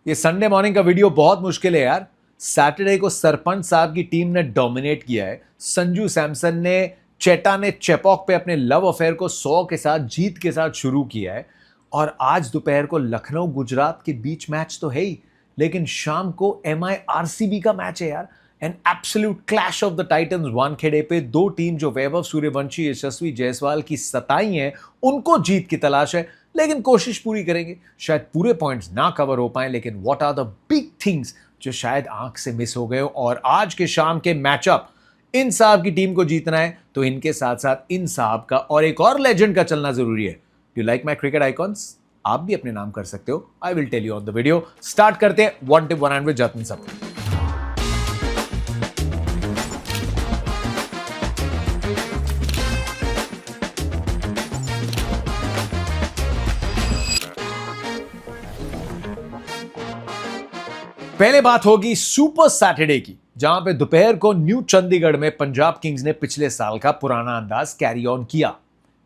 ये Sunday morning का video बहुत मुश्किल है यार। सैटरडे को सरपंच साहब की टीम ने डोमिनेट किया है। संजू सैमसन ने चेटा ने चेपॉक पे अपने लव अफेयर को 100 के साथ जीत के साथ शुरू किया है। और आज दोपहर को लखनऊ गुजरात के बीच मैच तो है ही, लेकिन शाम को एमआई आरसीबी का मैच है यार। An absolute clash of the titans Wankhede पे दो टीम जो वैभव सूर्यवंशी यशस्वी जायसवाल की सताई हैं, उनको जीत की तलाश है, लेकिन कोशिश पूरी करेंगे। शायद पूरे पॉइंट्स ना कवर हो पाए, लेकिन what are the big things जो शायद आंख से मिस हो गए हो। और आज के शाम के मैचअप इन साहब की टीम को जीतना है तो इनके साथ साथ इन साहब का और एक और लेजेंड का चलना जरूरी है। Do like my cricket icons? आप भी अपने नाम कर सकते हो। I will tell you on the video. Start करते हैं one tip one hand with Jatin सब। पहले बात होगी सुपर सैटरडे की, जहां पे दोपहर को न्यू चंडीगढ़ में पंजाब किंग्स ने पिछले साल का पुराना अंदाज कैरी ऑन किया।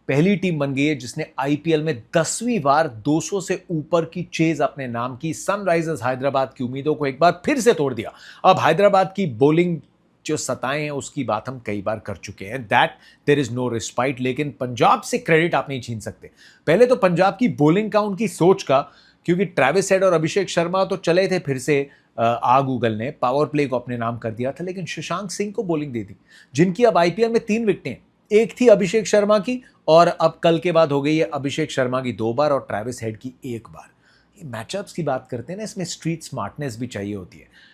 पहली टीम बन गई है जिसने आईपीएल में 10वीं बार 200 से ऊपर की चेज अपने नाम की। सनराइजर्स हैदराबाद की उम्मीदों को एक बार फिर से तोड़ दिया। अब हैदराबाद की बॉलिंग जो सताएं हैं उसकी बात हम कई बार कर चुके हैं, that there is no respite. लेकिन पंजाब से क्रेडिट आप नहीं छीन सकते। पहले तो पंजाब की बॉलिंग का, उनकी सोच का, क्योंकि ट्रेविस हेड और अभिषेक शर्मा तो चले थे फिर से गूगल ने पावर प्ले को अपने नाम कर दिया था, लेकिन शशांक सिंह को बॉलिंग दे दी, जिनकी अब आईपीएल में 3 विकेटें। एक थी अभिषेक शर्मा की और अब कल के बाद हो गई है अभिषेक शर्मा की 2 बार और ट्रेविस हेड की 1 बार। ये मैचअप्स की बात करते हैं ना, इसमें स्ट्रीट स्मार्टनेस भी चाहिए होती है।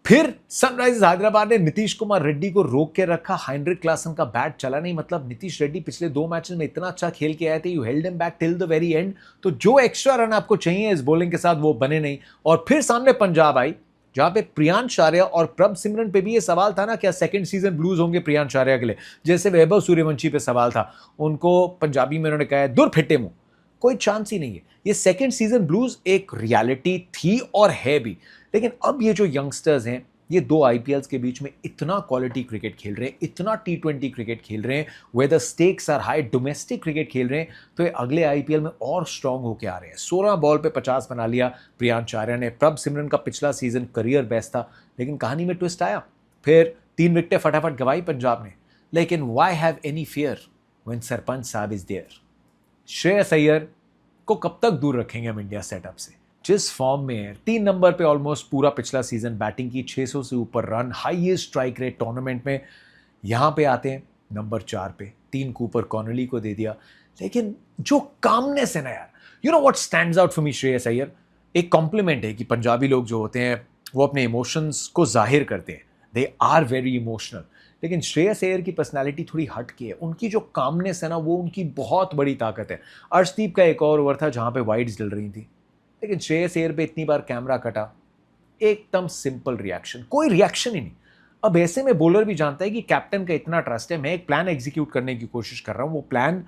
फिर सनराइजर्स हैदराबाद ने नीतीश कुमार रेड्डी को रोक के रखा। हेनरिक क्लासन का बैट चला नहीं, मतलब नीतीश रेड्डी पिछले 2 मैचेस में इतना अच्छा खेल के आए थे, you held him back till the very and. तो जो एक्स्ट्रा रन आपको चाहिए इस बॉलिंग के साथ वो बने नहीं। और फिर सामने पंजाब आई, जहां पे प्रियांश आर्या और प्रभ सिमरन पे भी ये सवाल था ना, क्या सेकंड सीजन ब्लूज होंगे प्रियांश आर्या के लिए, जैसे वैभव सूर्यवंशी पे सवाल था। उनको पंजाबी में उन्होंने कहा दूर फिटे मुंह, कोई चांस ही नहीं है। ये सेकंड सीजन ब्लूज एक रियलिटी थी और है भी। लेकिन अब ये जो यंगस्टर्स हैं, ये 2 आईपीएल्स के बीच में इतना क्वालिटी क्रिकेट खेल रहे हैं, इतना टी20 क्रिकेट खेल रहे हैं, whether stakes are high, domestic cricket खेल रहे हैं, तो ये अगले आईपीएल में और स्ट्रांग होके आ रहे हैं। 16 बॉल पे 50 बना लिया प्रियांश आर्या ने। प्रभ सिमरन का पिछला सीजन करियर बेस्ट था, लेकिन कहानी में ट्विस्ट आया। फिर 3 विकेटें फटाफट गवाई पंजाब ने। लेकिन why have any fear when sarpanch साहब इज देयर? श्रेयस अय्यर को कब तक दूर रखेंगे हम इंडिया सेटअप से? जिस फॉर्म में है, 3 नंबर पे ऑलमोस्ट पूरा पिछला सीजन बैटिंग की, 600 से ऊपर run, highest strike rate tournament में। यहां पे आते हैं नंबर 4 पे, 3 कूपर कॉनली को दे दिया। लेकिन जो कामनेस है ना यार, you know what stands out for me Shreyas Iyer, एक कॉम्प्लीमेंट है कि पंजाबी लोग जो होते हैं वो अपने इमोशंस को जाहिर करते हैं, दे आर वेरी इमोशनल। लेकिन श्रेयस अय्यर की पर्सनालिटी थोड़ी हट के है। उनकी जो कामनेस है ना, वो उनकी बहुत बड़ी ताकत है। अर्शदीप का एक और ओवर था जहां पे वाइड्स डल रही थी, लेकिन श्रेयस अय्यर पे इतनी बार कैमरा कटा, एकदम सिंपल रिएक्शन, कोई रिएक्शन ही नहीं। अब ऐसे में बॉलर भी जानता है कि कैप्टन का इतना ट्रस्ट है, मैं एक प्लान एग्जीक्यूट करने की कोशिश कर रहा हूं, वो प्लान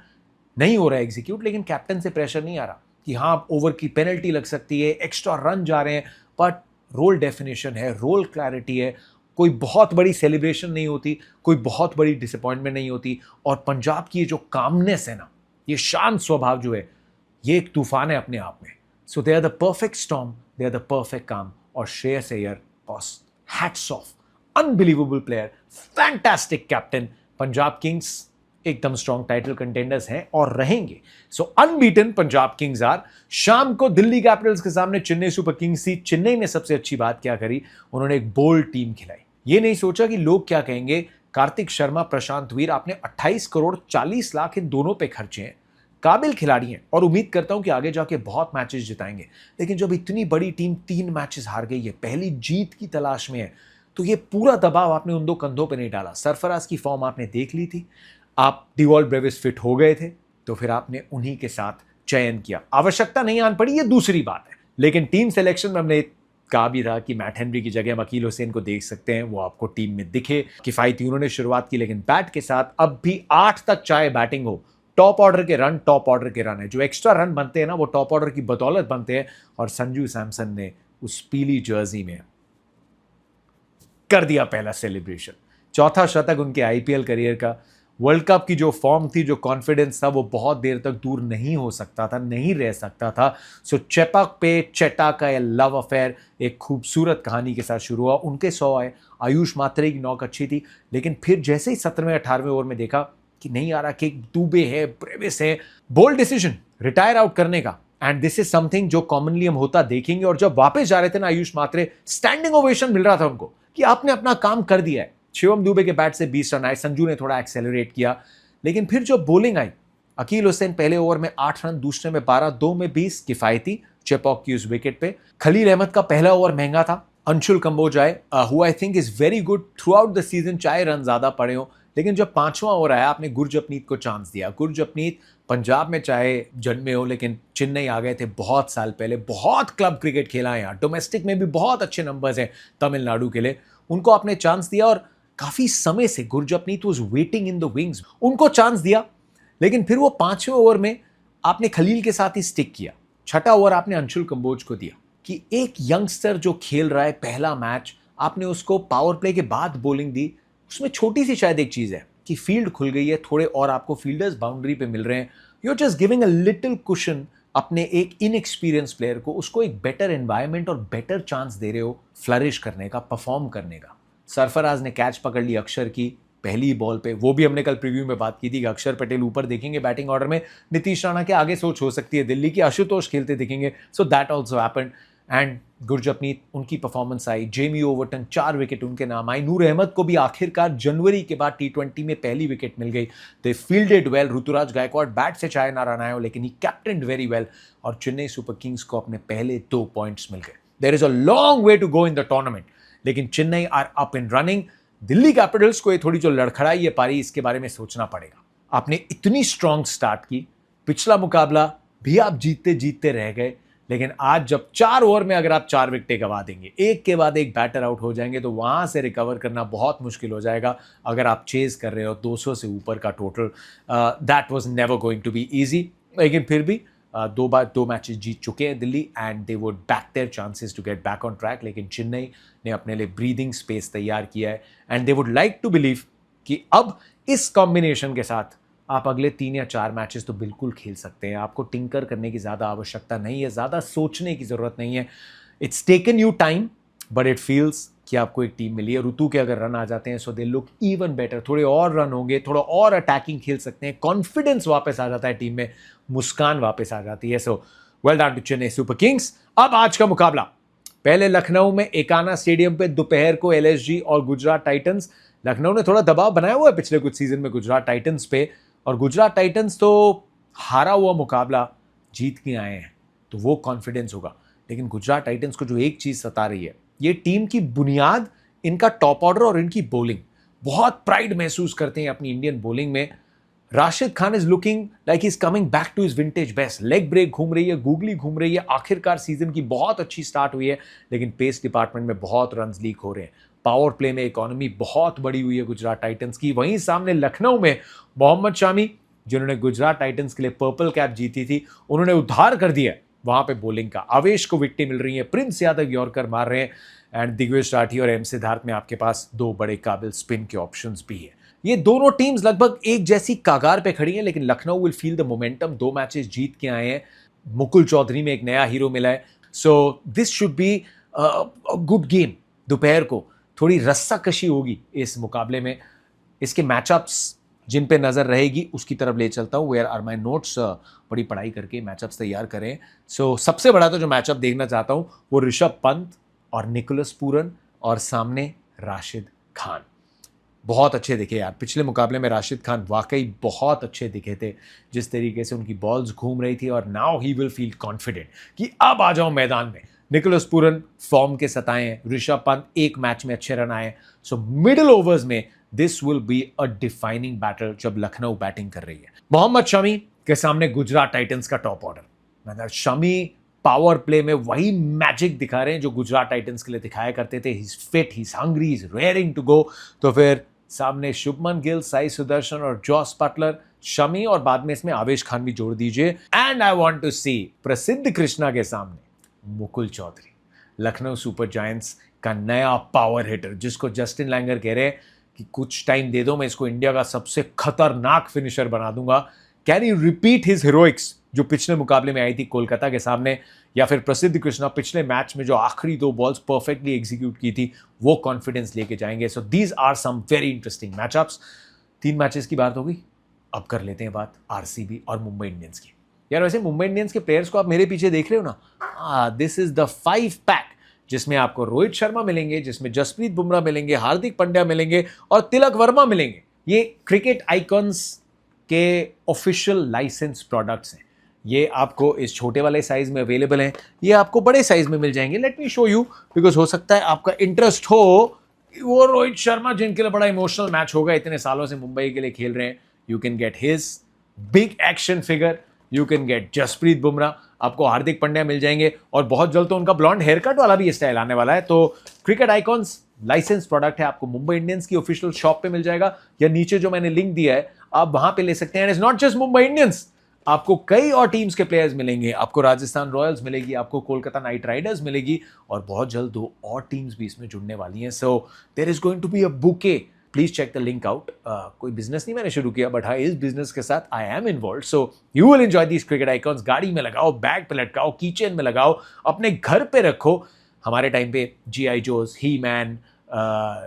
नहीं हो रहा है एग्जीक्यूट, लेकिन कैप्टन से प्रेशर नहीं आ रहा कि हाँ ओवर की पेनल्टी लग सकती है, एक्स्ट्रा रन जा रहे हैं, बट रोल डेफिनेशन है, रोल क्लैरिटी है, कोई बहुत बड़ी सेलिब्रेशन नहीं होती, कोई बहुत बड़ी डिसअपॉइंटमेंट नहीं होती। और पंजाब की ये जो कामनेस है ना, ये शांत स्वभाव जो है, ये एक तूफान है अपने आप में। So they are the perfect storm, they are the perfect calm. और Shreyas Iyer, boss, hats off, unbelievable player, fantastic captain. Punjab Kings एकदम स्ट्रॉन्ग टाइटल कंटेंडर्स हैं और रहेंगे। सो अनबीटन पंजाब किंग्स आर। शाम को दिल्ली कैपिटल्स के सामने चेन्नई सुपर किंग्स थी। चेन्नई ने सबसे अच्छी बात क्या करी, उन्होंने एक बोल्ड टीम खिलाई। ये नहीं सोचा कि लोग क्या कहेंगे। कार्तिक शर्मा, प्रशांत वीर, आपने 28 करोड़ 40 लाख इन दोनों पे खर्चे हैं। काबिल खिलाड़ी हैं और उम्मीद करता हूं कि आगे जाके बहुत मैचेस जिताएंगे। लेकिन जब इतनी बड़ी टीम 3 मैचेस हार गई है, पहली जीत की तलाश में है, तो ये पूरा दबाव आपने उन 2 कंधों पे नहीं डाला। सरफराज की फॉर्म आपने देख ली थी, आप डिवॉल्ट ब्रेविस फिट हो गए थे, तो फिर आपने उन्हीं के साथ चयन किया। आवश्यकता नहीं आन पड़ी, ये दूसरी बात है। लेकिन टीम सिलेक्शन में हमने कहा भी था कि मैट हेनरी की जगह हम अकील हुसैन को देख सकते हैं, वो आपको टीम में दिखे। किफायती उन्होंने शुरुआत की, लेकिन बैट के साथ अब भी 8 तक चाहे बैटिंग हो, टॉप ऑर्डर के रन टॉप ऑर्डर के रन है। जो एक्स्ट्रा रन बनते हैं ना, वो टॉप ऑर्डर की बदौलत बनते हैं। और संजू सैमसन ने उस पीली जर्सी में कर दिया पहला सेलिब्रेशन, 4था शतक उनके आईपीएल करियर का। वर्ल्ड कप की जो फॉर्म थी, जो कॉन्फिडेंस था, वो बहुत देर तक दूर नहीं हो सकता था, नहीं रह सकता था। सो चेपक पे चेटा का ये लव अफेयर एक खूबसूरत कहानी के साथ शुरू हुआ। उनके 100 आए, आयुष मात्रे की नॉक अच्छी थी, लेकिन फिर जैसे ही 17वें 18वें ओवर में देखा कि नहीं आ रहा, कि दुबे है, ब्रेविस है, बोल्ड डिसीजन रिटायर आउट करने का। एंड दिस इज समथिंग जो कॉमनली हम होता देखेंगे। और जब वापस जा रहे थे ना आयुष मात्रे, स्टैंडिंग ओवेशन मिल रहा था उनको कि आपने अपना काम कर दिया है। शिवम दुबे के बैट से 20 रन आए, संजू ने थोड़ा एक्सेलरेट किया, लेकिन फिर जो बॉलिंग आई, अकील हुसैन पहले ओवर में 8 रन, दूसरे में 12, 2 में 20, किफायती चेपॉक की उस विकेट पे। खलील अहमद का पहला ओवर महंगा था। अंशुल कंबोज आए, who I think is very good through out the season, चाहे रन ज्यादा पड़े हो, लेकिन जब 5वां ओवर आया आपने गुरजपनीत को चांस दिया। गुरजपनीत पंजाब में चाहे जन्मे हो, लेकिन चेन्नई आ गए थे बहुत साल पहले, बहुत क्लब क्रिकेट खेला है यहाँ, डोमेस्टिक में भी बहुत अच्छे नंबर्स हैं तमिलनाडु के लिए। उनको आपने चांस दिया और काफी समय से Gurjapneet was waiting in the wings, उनको चांस दिया। लेकिन फिर वो 5वें ओवर में आपने खलील के साथ ही स्टिक किया। छठा ओवर आपने अंशुल कंबोज को दिया कि एक यंगस्टर जो खेल रहा है पहला मैच, आपने उसको पावर प्ले के बाद बॉलिंग दी। उसमें छोटी सी शायद एक चीज है कि फील्ड खुल गई है, थोड़े और आपको फील्डर्स बाउंड्री पे मिल रहे हैं। You are just giving a little cushion अपने एक इनएक्सपीरियंस प्लेयर को, उसको एक बेटर एनवायरनमेंट और बेटर चांस दे रहे हो फ्लरिश करने का, परफॉर्म करने का। सरफराज ने कैच पकड़ ली अक्षर की पहली बॉल पे, वो भी हमने कल प्रीव्यू में बात की थी कि अक्षर पटेल ऊपर देखेंगे बैटिंग ऑर्डर में, नीतीश राणा के आगे सोच हो सकती है दिल्ली की, आशुतोष खेलते दिखेंगे। So that also happened and Gurjapneet, उनकी परफॉर्मेंस आई। जेमी ओवरटन 4 विकेट उनके नाम आई। नूर अहमद को भी आखिरकार जनवरी के बाद T20 में पहली विकेट मिल गई। They fielded well. Ruturaj Gaikwad bat से चाहे ना रन आए हो, लेकिन ही कैप्टन वेरी वेल और चेन्नई सुपर किंग्स को अपने पहले 2 पॉइंट्स मिल गए। There is a long way to go in the tournament, लेकिन Chennai are up and running. Delhi Capitals को ये थोड़ी जो लड़खड़ाई है पारी, इसके बारे में सोचना पड़ेगा। आपने इतनी स्ट्रांग स्टार्ट की, पिछला मुकाबला भी आप जीतते जीतते रह गए, लेकिन आज जब 4 ओवर में अगर आप 4 विकेटें गवा देंगे, एक के बाद एक बैटर आउट हो जाएंगे, तो वहां से रिकवर करना बहुत मुश्किल हो जाएगा। अगर आप चेज कर रहे हो 200 से ऊपर का total, that was never going to be easy. लेकिन फिर भी 2 बार 2 मैचेस जीत चुके हैं Delhi and they would back their chances to get back on track. लेकिन चेन्नई ने अपने लिए ब्रीदिंग स्पेस तैयार किया है and they would like to believe कि अब इस कॉम्बिनेशन के साथ आप अगले 3 या 4 मैचेस तो बिल्कुल खेल सकते हैं। आपको टिंकर करने की ज़्यादा आवश्यकता नहीं है, ज़्यादा सोचने की ज़रूरत नहीं है। It's taken you time but it feels कि आपको एक टीम मिली है। ऋतु के अगर रन आ जाते हैं सो दे लुक इवन बेटर, थोड़े और रन होंगे, थोड़ा और अटैकिंग खेल सकते हैं, कॉन्फिडेंस वापस आ जाता है टीम में, मुस्कान वापस आ जाती है। So well done to Chennai Super Kings. अब आज का मुकाबला पहले लखनऊ में एकाना स्टेडियम पे दोपहर को LSG और गुजरात टाइटंस। लखनऊ ने थोड़ा दबाव बनाया हुआ है पिछले कुछ सीजन में गुजरात टाइटंस पे, और गुजरात टाइटंस तो हारा हुआ मुकाबला जीत के आए हैं, तो वो कॉन्फिडेंस होगा। लेकिन गुजरात टाइटंस को जो एक चीज सता रही है, ये टीम की बुनियाद इनका टॉप ऑर्डर और इनकी बॉलिंग। बहुत प्राइड महसूस करते हैं अपनी इंडियन बॉलिंग में। Rashid Khan is looking like he is coming back to his vintage best. Leg break घूम रही है, गूगली घूम रही है। आखिरकार सीजन की बहुत अच्छी स्टार्ट हुई है, लेकिन पेस डिपार्टमेंट में बहुत रन लीक हो रहे हैं। पावर प्ले में इकोनॉमी बहुत बड़ी हुई है गुजरात टाइटंस की। वहीं सामने लखनऊ में मोहम्मद शामी, जिन्होंने गुजरात टाइटंस के लिए पर्पल कैप जीती थी, उन्होंने उद्धार कर दिया वहां पे बॉलिंग का। आवेश को विकेटें मिल रही हैं, प्रिंस यादव यॉर्कर मार रहे हैं एंड दिग्विजय राठी और M सिद्धार्थ में आपके पास 2 बड़े काबिल स्पिन के ऑप्शंस भी है। ये दोनों टीम्स लगभग एक जैसी कागार पे खड़ी हैं, लेकिन Lucknow will feel the momentum. 2 matches जीत के आए हैं, मुकुल चौधरी में एक नया हीरो मिला है। So this should be a good game. दोपहर को थोड़ी रस्साकशी होगी इस मुकाबले में। इसके मैचअप्स जिन पे नजर रहेगी उसकी तरफ ले चलता हूँ। वेयर आर माई नोट्स, बड़ी पढ़ाई करके मैचअप्स तैयार करें। सो सबसे बड़ा तो जो मैचअप देखना चाहता हूँ वो ऋषभ पंत और निकोलस पूरन, और सामने राशिद खान। बहुत अच्छे दिखे यार पिछले मुकाबले में। राशिद खान वाकई बहुत अच्छे दिखे थे, जिस तरीके से उनकी बॉल्स घूम रही थी। और now he will feel confident कि अब आ जाओ मैदान में। निकोलस पूरन फॉर्म के सताए हैं, ऋषभ पंत एक मैच में अच्छे रन आए। सो मिडिल ओवर्स में this will be a defining battle जब लखनऊ बैटिंग कर रही है। मोहम्मद शमी के सामने गुजरात टाइटंस का टॉप ऑर्डर। मतलब शमी पावर प्ले में वही मैजिक दिखा रहे हैं जो गुजरात टाइटंस के लिए दिखाया करते थे। He is fit, he is hungry, he is raring to go. तो फिर सामने शुभमन गिल, साई सुदर्शन और जॉस बटलर, शमी और बाद में इसमें आवेश खान भी जोड़ दीजिए। एंड आई वांट टू सी प्रसिद्ध कृष्णा के सामने मुकुल चौधरी, लखनऊ सुपर जायंट्स का नया पावर हिटर, जिसको जस्टिन लैंगर कह रहे हैं कि कुछ टाइम दे दो, मैं इसको इंडिया का सबसे खतरनाक फिनिशर बना दूंगा। Can you repeat his heroics जो पिछले मुकाबले में आई थी कोलकाता के सामने, या फिर प्रसिद्ध कृष्णा पिछले मैच में जो आखिरी 2 बॉल्स परफेक्टली एग्जीक्यूट की थी, वो कॉन्फिडेंस लेके जाएंगे। So these are some very interesting matchups. 3 matches की बात हो गई, अब कर लेते हैं बात आरसीबी और मुंबई इंडियंस की। यार वैसे मुंबई इंडियंस के प्लेयर्स को आप मेरे पीछे देख रहे हो ना, दिस इज द 5 पैक, जिसमें आपको रोहित शर्मा मिलेंगे, जिसमें जसप्रीत बुमराह मिलेंगे, हार्दिक पांड्या मिलेंगे और तिलक वर्मा मिलेंगे। ये क्रिकेट आइकॉन्स के ऑफिशियल लाइसेंस प्रोडक्ट्स हैं। ये आपको इस छोटे वाले साइज में अवेलेबल हैं, ये आपको बड़े साइज में मिल जाएंगे। Let me show you, because हो सकता है आपका इंटरेस्ट हो। वो रोहित शर्मा जिनके लिए बड़ा इमोशनल मैच होगा, इतने सालों से मुंबई के लिए खेल रहे हैं, you can get his big action figure, you can get Jasprit Bumrah, आपको हार्दिक पांड्या मिल जाएंगे, और बहुत जल्द तो उनका ब्लॉन्ड हेयर कट वाला भी स्टाइल आने वाला है। तो क्रिकेट आइकॉन्स लाइसेंस प्रोडक्ट है, आपको मुंबई इंडियंस की ऑफिशियल शॉप पे मिल जाएगा, या नीचे जो मैंने लिंक दिया है आप वहां पे ले सकते हैं। It's not just Mumbai Indians, आपको कई और टीम्स के प्लेयर्स मिलेंगे, आपको राजस्थान रॉयल्स मिलेगी, आपको कोलकाता नाइट राइडर्स मिलेगी, और बहुत जल्द 2 और टीम्स भी इसमें जुड़ने वाली हैं। So there is going to be a bouquet, please check the link out. कोई बिजनेस नहीं मैंने शुरू किया, बट हाँ इस बिजनेस के साथ I am involve. So you will enjoy these cricket icons. गाड़ी में लगाओ, बैग पे लटकाओ, कीचेन में लगाओ, अपने घर पे रखो। हमारे टाइम पे GI जोस, ही मैन,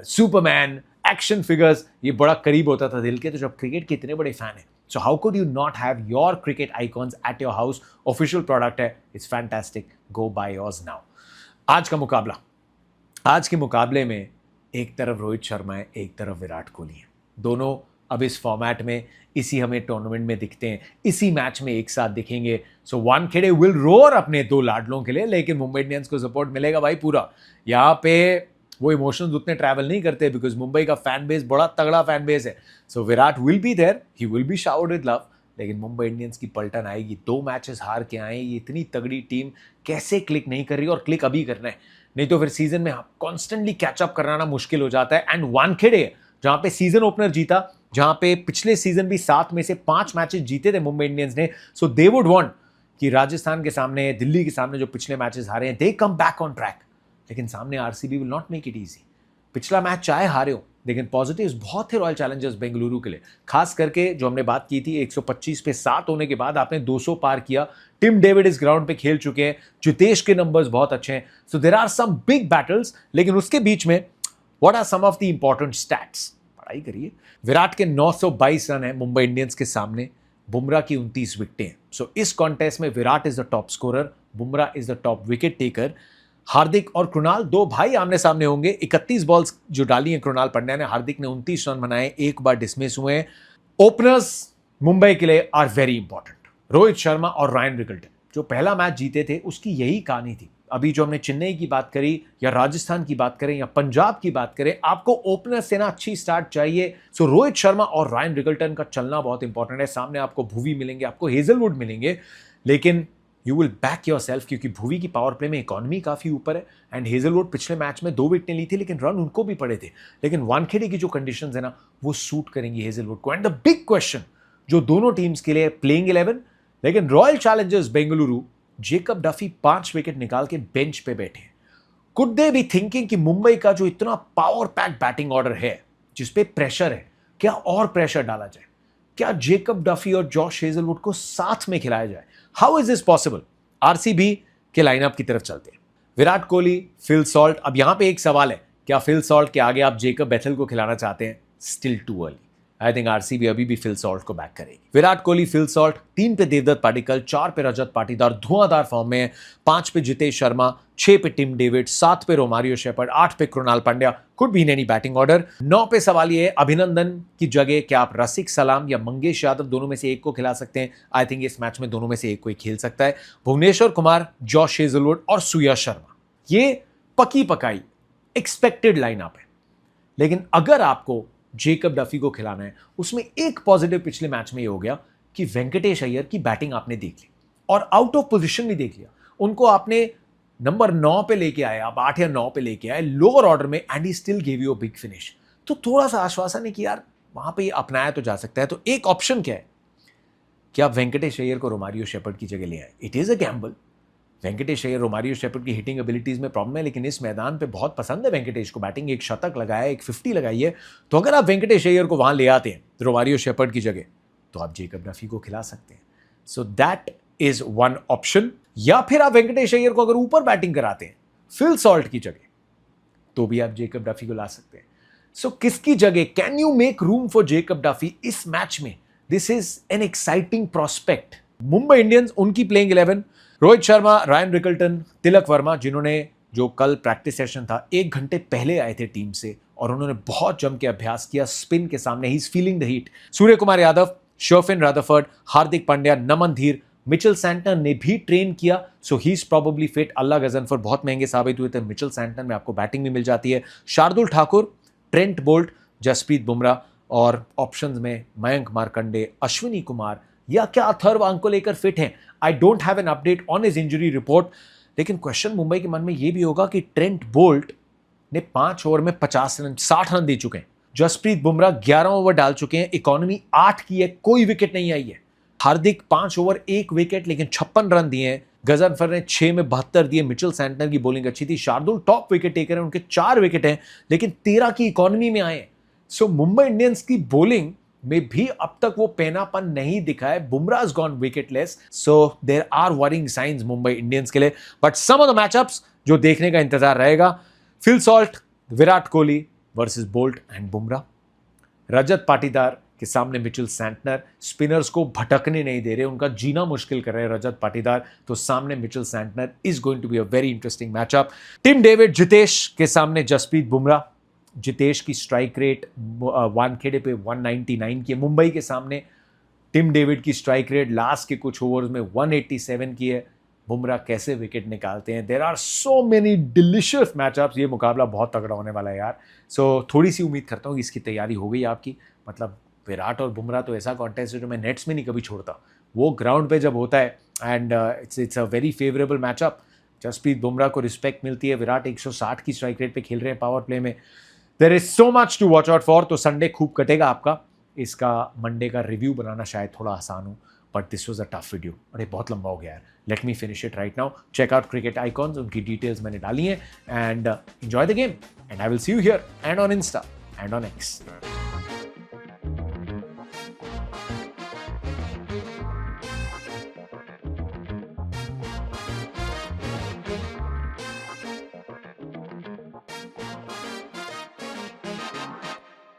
सुपरमैन, एक्शन फिगर्स, ये बड़ा करीब होता था दिल के। तो जब क्रिकेट के इतने बड़े फैन हैं, so how could you not have your cricket icons at your house? Official product है, it's fantastic, go buy yours now। आज का मुकाबला, आज के मुकाबले में एक तरफ रोहित शर्मा है, एक तरफ विराट कोहली है। दोनों अब इस फॉर्मेट में, इसी हमें टूर्नामेंट में दिखते हैं, इसी मैच में एक साथ दिखेंगे। सो वानखेड़े विल रोर अपने 2 लाडलों के लिए, लेकिन मुंबई इंडियंस को सपोर्ट मिलेगा भाई पूरा। यहाँ पे वो इमोशंस उतने ट्रैवल नहीं करते, बिकॉज मुंबई का फैन बेस बड़ा तगड़ा फैन बेस है। So Virat will be there, he will be showered with love, लेकिन मुंबई इंडियंस की पलटन आएगी। 2 मैचेस हार के आए, ये इतनी तगड़ी टीम कैसे क्लिक नहीं कर रही, और क्लिक अभी करना है, नहीं तो फिर सीजन में कॉन्स्टेंटली कैचअप कराना मुश्किल हो जाता है। एंड वानखेड़े जहां पे सीजन ओपनर जीता, जहां पे पिछले सीजन भी 7 में से 5 मैचेस जीते थे मुंबई इंडियंस ने, सो दे वुड वांट कि राजस्थान के सामने, दिल्ली के सामने जो पिछले मैचेस हारे हैं, दे कम बैक ऑन ट्रैक। लेकिन सामने RCB will not make it easy. पिछला मैच चाहे हारे हो, लेकिन पॉजिटिव्स बहुत थे रॉयल चैलेंजर्स बेंगलुरु के लिए, खास करके जो हमने बात की थी 125 पे 7 होने के बाद आपने 200 पार किया। टिम डेविड इस ग्राउंड पे खेल चुके हैं, जितेश के नंबर्स बहुत अच्छे हैं। So there are some big battles, लेकिन उसके बीच में what are some of the important stats, पढ़ाई करिए। विराट के 922 रन है मुंबई इंडियंस के सामने, बुमराह की 29 विकेटें हैं। सो इस कॉन्टेस्ट में Virat is the top scorer, Bumrah is the top wicket taker. Hardik और कृणाल 2 भाई आमने सामने होंगे। 31 बॉल्स जो डाली हैं कृणाल पांड्या ने, हार्दिक ने 29 रन बनाए, 1 बार डिसमिस हुए हैं। ओपनर्स मुंबई के लिए are very important, Rohit Sharma और रायन रिकल्टन। जो पहला मैच जीते थे उसकी यही कहानी थी। अभी जो हमने चेन्नई की बात करी, या राजस्थान की बात करें, या पंजाब की बात करें, आपको ओपनर से ना अच्छी स्टार्ट चाहिए। सो रोहित शर्मा और रायन रिकल्टन का चलना बहुत इंपॉर्टेंट है। सामने आपको भुवी मिलेंगे, आपको हेजलवुड मिलेंगे, लेकिन you will back your self, क्योंकि भुवी की पावर प्ले में इकोनॉमी काफी ऊपर है। एंड हेजलवुड पिछले मैच में 2 विकेटें ली थी, लेकिन रन उनको भी पड़े थे। लेकिन वानखेड़े की जो कंडीशंस है ना, वो सूट करेंगी हेजलवुड को। एंड द बिग क्वेश्चन जो दोनों टीम्स के लिए, प्लेइंग 11, लेकिन royal Challengers Bengaluru, Jacob Duffy 5 wicket निकाल के बेंच पे बैठे हैं। कुड दे बी थिंकिंग कि मुंबई का जो इतना पावर पैक बैटिंग ऑर्डर है, जिसपे प्रेशर है, क्या और प्रेशर डाला जाए? क्या जेकब डफी और जॉश हेजलवुड को साथ में खिलाया जाए? How is this possible? RCB के लाइनअप की तरफ चलते हैं। Virat Kohli, Phil Salt. अब यहां पे एक सवाल है, क्या फिल सॉल्ट के आगे आप जेकब बेथेल को खिलाना चाहते हैं? Still too early. I think RCB अभी भी फिल सॉल्ट को बैक करेगी। विराट कोहली, फिल सॉल्ट, 3 पे देवदत्त पाटिकल, 4 पे रजत पाटीदार, धुआंधार फॉर्म में है। 5 पे जितेश शर्मा, 6 पे टिम डेविड, 7 पे रोमारियो शेपर्ड, 8 पे Krunal Pandya. Could be in any batting order. 9 पे सवाल ये है, अभिनंदन की जगह क्या आप रसिक सलाम या मंगेश यादव दोनों में से एक को खिला सकते हैं? आई थिंक इस मैच में दोनों में से एक को ही खेल सकता है। भुवनेश्वर कुमार, जॉश हेजलवुड और सुयश शर्मा, ये पकी पकाई एक्सपेक्टेड लाइनअप है। लेकिन अगर आपको जेकब डफी को खिलाना है, उसमें एक पॉजिटिव पिछले मैच में ये हो गया कि वेंकटेश अय्यर की बैटिंग आपने देख ली और आउट ऑफ पोजीशन भी देख लिया। उनको आपने नंबर 9 पे लेके आए, आप 8 या 9 पे लेके आए लोअर ऑर्डर में, and he still give you a big finish. तो थोड़ा सा आश्वासन है कि यार वहां पे ये अपनाया तो जा सकता है। तो एक ऑप्शन क्या है कि आप वेंकटेश अय्यर को रोमारियो शेपर्ड की जगह ले आए। It is a gamble, Venkatesh Iyer, Romario Shepherd की हिटिंग एबिलिटीज में प्रॉब्लम है, लेकिन इस मैदान पे बहुत पसंद है वेंकटेश को बैटिंग। एक शतक लगाया, एक 50 लगाई है, तो अगर आप वेंकटेश अय्यर को वहां ले आते हैं रोमारियो शेपर्ड की जगह, तो आप जेकब डफी को खिला सकते हैं। So that is one option. या फिर आप वेंकटेश अय्यर को अगर ऊपर बैटिंग कराते हैं फिल सॉल्ट की जगह, तो भी आप जेकब डफी को ला सकते हैं। सो किसकी जगह, can you make room for Jacob Duffy इस मैच में? This is an exciting prospect. Mumbai Indians, उनकी playing 11, Rohit Sharma, Ryan Rickelton, Tilak Varma, जिन्होंने जो कल प्रैक्टिस सेशन था 1 घंटे पहले आए थे टीम से और उन्होंने बहुत जम के अभ्यास किया स्पिन के सामने। He is feeling the heat. Surya Kumar Yadav, Sherfane Rutherford, Hardik Pandya, Naman Dhir, Mitchell Santner ने भी ट्रेन किया, so he is probably fit. Allah Ghazanfar बहुत महंगे साबित हुए थे, मिचेल सैंटनर में आपको बैटिंग भी मिल जाती है। शार्दुल ठाकुर, ट्रेंट बोल्ट, जसप्रीत बुमराह और ऑप्शंस में मयंक मार्कंडे, अश्विनी कुमार या क्या अथर्व अंको लेकर फिट हैं। I don't have an update on his injury report, लेकिन क्वेश्चन मुंबई के मन में यह भी होगा कि ट्रेंट बोल्ट ने 5 ओवर में 50 रन 60 रन दे चुके हैं। जसप्रीत बुमराह 11 ओवर डाल चुके हैं, इकोनॉमी 8 की है, कोई विकेट नहीं आई है। हार्दिक 5 ओवर 1 विकेट लेकिन 56 रन दिए हैं। गजनफर ने 6 में 72 दिए। मिचेल सैंटनर की बॉलिंग अच्छी थी। शार्दुल टॉप विकेट टेकर हैं, उनके 4 विकेट हैं, लेकिन 13 की इकोनॉमी में आए। सो मुंबई इंडियंस की बॉलिंग में भी अब तक वो पेनापन नहीं दिखा है। Bumrah is gone wicketless, so there are worrying signs Mumbai Indians के लिए। But some of the matchups जो देखने का इंतजार रहेगा, Phil Salt, Virat Kohli versus Boult and Bumrah, Rajat Patidar के सामने मिचेल सैंटनर, स्पिनर्स को भटकने नहीं दे रहे, उनका जीना मुश्किल कर रहे हैं रजत पाटीदार, तो सामने Mitchell Santner is going to be a very interesting matchup. Tim David, Jitesh के सामने जसप्रीत बुमराह। जितेश की स्ट्राइक रेट वानखेड़े पे 199 की है। मुंबई के सामने टिम डेविड की स्ट्राइक रेट लास्ट के कुछ ओवर्स में 187 की है। बुमराह कैसे विकेट निकालते हैं? There are so many delicious matchups. ये मुकाबला बहुत तगड़ा होने वाला है यार। सो थोड़ी सी उम्मीद करता हूँ कि इसकी तैयारी हो गई आपकी। मतलब विराट और बुमराह तो ऐसा कॉन्टेस्ट है जो मैं नेट्स में नहीं कभी छोड़ता, वो ग्राउंड पे जब होता है and it's a very favourable matchup. Jasprit Bumrah को रिस्पेक्ट मिलती है। विराट 160 की स्ट्राइक रेट पे खेल रहे हैं पावर प्ले में। There is so much to watch out for. तो संडे खूब कटेगा आपका। इसका मंडे का रिव्यू बनाना शायद थोड़ा आसान हो, but this was a tough video. अरे बहुत लंबा हो गया यार। Let me finish it right now. Check out cricket icons, उनकी डिटेल्स मैंने डाली हैं, and enjoy the game, and I will see you here and on Insta and on x.